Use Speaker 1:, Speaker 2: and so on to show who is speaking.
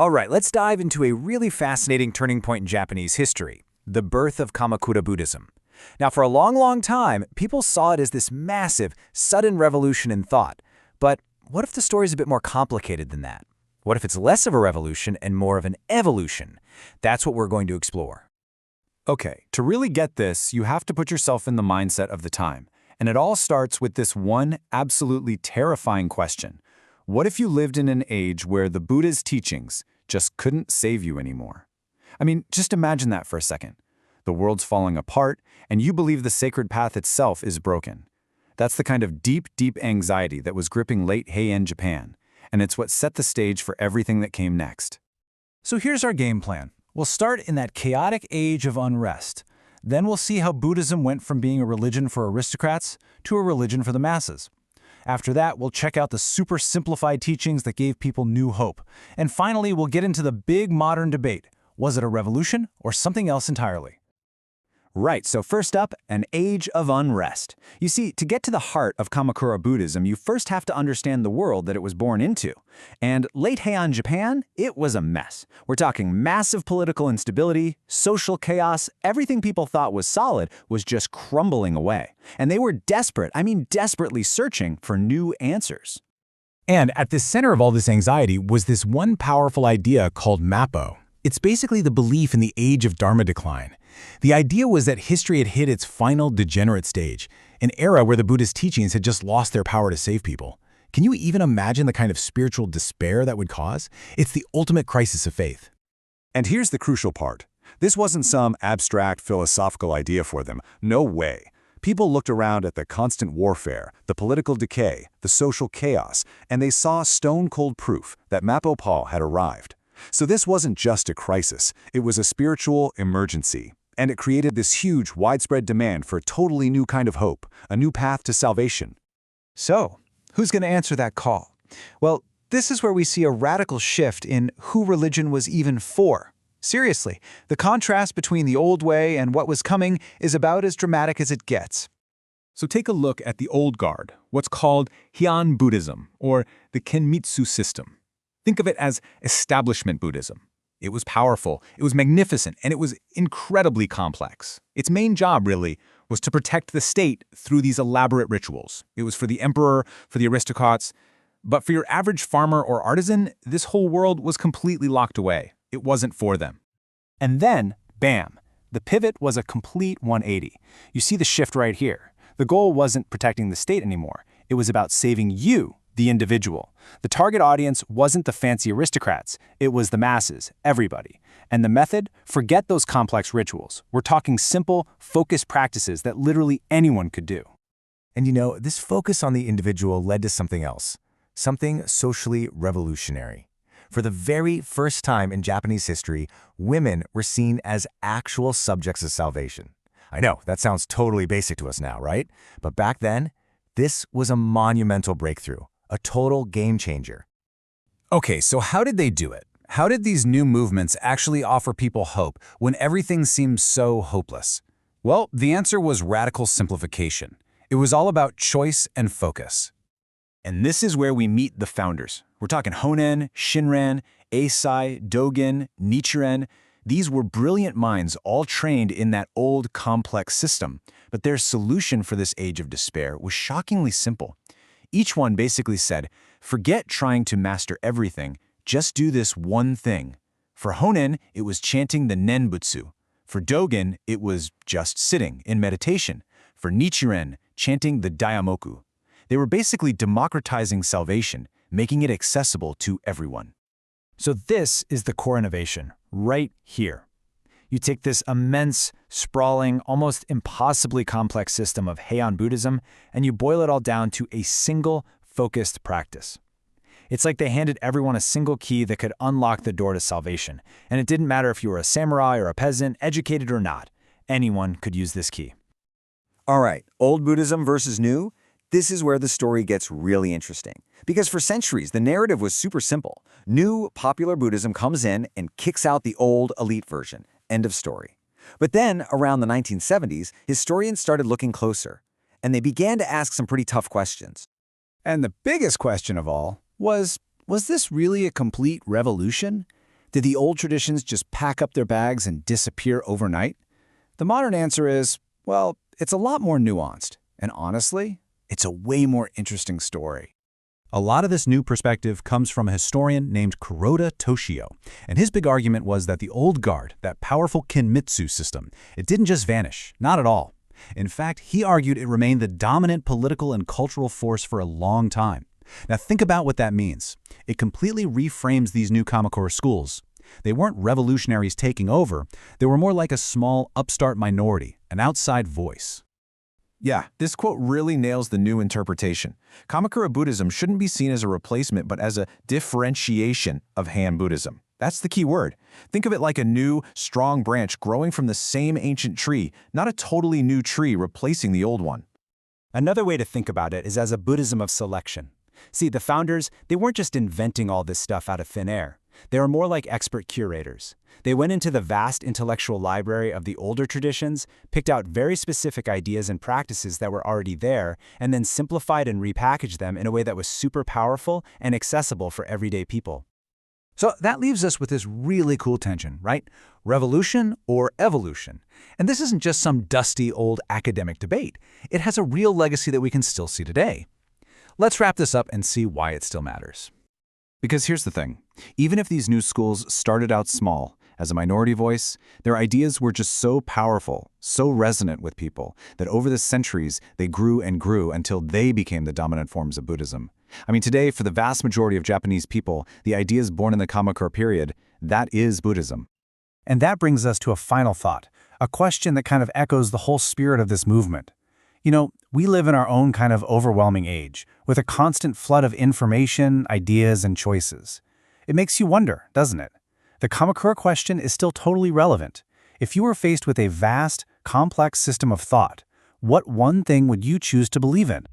Speaker 1: All right, let's dive into a really fascinating turning point in Japanese history, the birth of Kamakura Buddhism. Now, for a long, long time, people saw it as this massive, sudden revolution in thought. But what if the story is a bit more complicated than that? What if it's less of a revolution and more of an evolution? That's what we're going to explore.
Speaker 2: Okay, to really get this, you have to put yourself in the mindset of the time. And it all starts with this one absolutely terrifying question. What if you lived in an age where the Buddha's teachings just couldn't save you anymore? I mean, just imagine that for a second. The world's falling apart, and you believe the sacred path itself is broken. That's the kind of deep, deep anxiety that was gripping late Heian Japan, and it's what set the stage for everything that came next.
Speaker 3: So here's our game plan. We'll start in that chaotic age of unrest. Then we'll see how Buddhism went from being a religion for aristocrats to a religion for the masses. After that, we'll check out the super simplified teachings that gave people new hope. And finally, we'll get into the big modern debate. Was it a revolution or something else entirely?
Speaker 2: Right, so first up, an age of unrest. You see, to get to the heart of Kamakura Buddhism, you first have to understand the world that it was born into. And late Heian Japan, it was a mess. We're talking massive political instability, social chaos, everything people thought was solid was just crumbling away. And they were desperate, I mean desperately searching for new answers.
Speaker 3: And at the center of all this anxiety was this one powerful idea called Mappo. It's basically the belief in the age of Dharma decline. The idea was that history had hit its final degenerate stage, an era where the Buddhist teachings had just lost their power to save people. Can you even imagine the kind of spiritual despair that would cause? It's the ultimate crisis of faith.
Speaker 4: And here's the crucial part. This wasn't some abstract philosophical idea for them. No way. People looked around at the constant warfare, the political decay, the social chaos, and they saw stone-cold proof that Mappo Paul had arrived. So this wasn't just a crisis, it was a spiritual emergency. And it created this huge, widespread demand for a totally new kind of hope, a new path to salvation.
Speaker 5: So, who's going to answer that call? Well, this is where we see a radical shift in who religion was even for. Seriously, the contrast between the old way and what was coming is about as dramatic as it gets.
Speaker 2: So take a look at the old guard, what's called Heian Buddhism, or the Kenmitsu system. Think of it as establishment Buddhism. It was powerful, it was magnificent, and it was incredibly complex. Its main job, really, was to protect the state through these elaborate rituals. It was for the emperor, for the aristocrats. But for your average farmer or artisan, this whole world was completely locked away. It wasn't for them.
Speaker 3: And then, bam, the pivot was a complete 180. You see the shift right here. The goal wasn't protecting the state anymore. It was about saving you, the individual. The target audience wasn't the fancy aristocrats, it was the masses, everybody. And the method? Forget those complex rituals. We're talking simple, focused practices that literally anyone could do.
Speaker 1: And you know, this focus on the individual led to something else, something socially revolutionary. For the very first time in Japanese history, women were seen as actual subjects of salvation. I know, that sounds totally basic to us now, right? But back then, this was a monumental breakthrough. A total game changer.
Speaker 2: Okay, so how did they do it? How did these new movements actually offer people hope when everything seems so hopeless? Well, the answer was radical simplification. It was all about choice and focus. And this is where we meet the founders. We're talking Honen, Shinran, Eisai, Dogen, Nichiren. These were brilliant minds all trained in that old, complex system. But their solution for this age of despair was shockingly simple. Each one basically said, forget trying to master everything, just do this one thing. For Honen, it was chanting the Nenbutsu. For Dogen, it was just sitting in meditation. For Nichiren, chanting the Daimoku. They were basically democratizing salvation, making it accessible to everyone.
Speaker 3: So this is the core innovation, right here. You take this immense, sprawling, almost impossibly complex system of Heian Buddhism, and you boil it all down to a single, focused practice. It's like they handed everyone a single key that could unlock the door to salvation, and it didn't matter if you were a samurai or a peasant, educated or not. Anyone could use this key.
Speaker 6: All right, old Buddhism versus new? This is where the story gets really interesting. Because for centuries, the narrative was super simple. New, popular Buddhism comes in and kicks out the old, elite version. End of story. But then, around the 1970s, historians started looking closer, and they began to ask some pretty tough questions.
Speaker 2: And the biggest question of all was this really a complete revolution? Did the old traditions just pack up their bags and disappear overnight? The modern answer is, well, it's a lot more nuanced. And honestly, it's a way more interesting story.
Speaker 3: A lot of this new perspective comes from a historian named Kuroda Toshio, and his big argument was that the old guard, that powerful Kinmitsu system, it didn't just vanish, not at all. In fact, he argued it remained the dominant political and cultural force for a long time. Now think about what that means. It completely reframes these new Kamakura schools. They weren't revolutionaries taking over, they were more like a small, upstart minority, an outside voice.
Speaker 7: Yeah, this quote really nails the new interpretation. Kamakura Buddhism shouldn't be seen as a replacement, but as a differentiation of Han Buddhism. That's the key word. Think of it like a new, strong branch growing from the same ancient tree, not a totally new tree replacing the old one.
Speaker 3: Another way to think about it is as a Buddhism of selection. See, the founders, they weren't just inventing all this stuff out of thin air. They were more like expert curators. They went into the vast intellectual library of the older traditions, picked out very specific ideas and practices that were already there, and then simplified and repackaged them in a way that was super powerful and accessible for everyday people.
Speaker 2: So that leaves us with this really cool tension, right? Revolution or evolution? And this isn't just some dusty old academic debate. It has a real legacy that we can still see today. Let's wrap this up and see why it still matters.
Speaker 5: Because here's the thing. Even if these new schools started out small, as a minority voice, their ideas were just so powerful, so resonant with people, that over the centuries they grew and grew until they became the dominant forms of Buddhism. I mean, today, for the vast majority of Japanese people, the ideas born in the Kamakura period, that is Buddhism.
Speaker 2: And that brings us to a final thought, a question that kind of echoes the whole spirit of this movement. You know, we live in our own kind of overwhelming age, with a constant flood of information, ideas, and choices. It makes you wonder, doesn't it? The Kamakura question is still totally relevant. If you were faced with a vast, complex system of thought, what one thing would you choose to believe in?